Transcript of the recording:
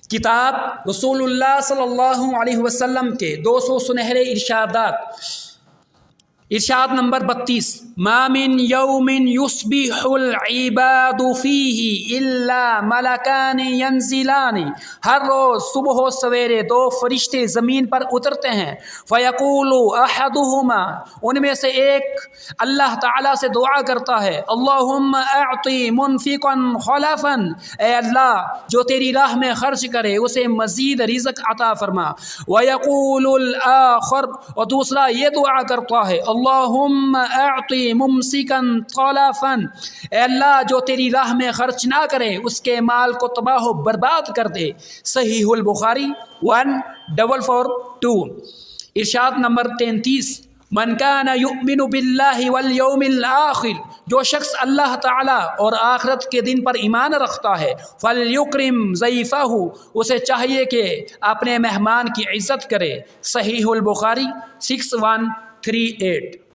کتاب رسول اللہ صلی اللہ علیہ وسلم کے 200 سنہرے ارشادات۔ ارشاد نمبر 32، ما من یوم یصبح العباد فیہ الا ملکان ینزلان۔ ہر روز صبح و سویرے 2 فرشتے زمین پر اترتے ہیں، فیقول احدہما، ان میں سے ایک اللہ تعالیٰ سے دعا کرتا ہے، اللہم اعطی منفقا خلفا، اے اللہ جو تیری راہ میں خرچ کرے اسے مزید رزق عطا فرما۔ ویقول الآخر، اور دوسرا یہ دعا کرتا ہے، اللہم اعطی ممسکا طلفا، اے اللہ جو تیری راہ میں خرچ نہ کرے اس کے مال کو تباہ و برباد کر دے۔ صحیح البخاری 1442۔ ارشاد نمبر 33، من کان یؤمن باللہ والیوم الآخر، جو شخص اللہ تعالیٰ اور آخرت کے دن پر ایمان رکھتا ہے، فلیکرم ضیفہ، اسے چاہیے کہ اپنے مہمان کی عزت کرے۔ صحیح البخاری 6138۔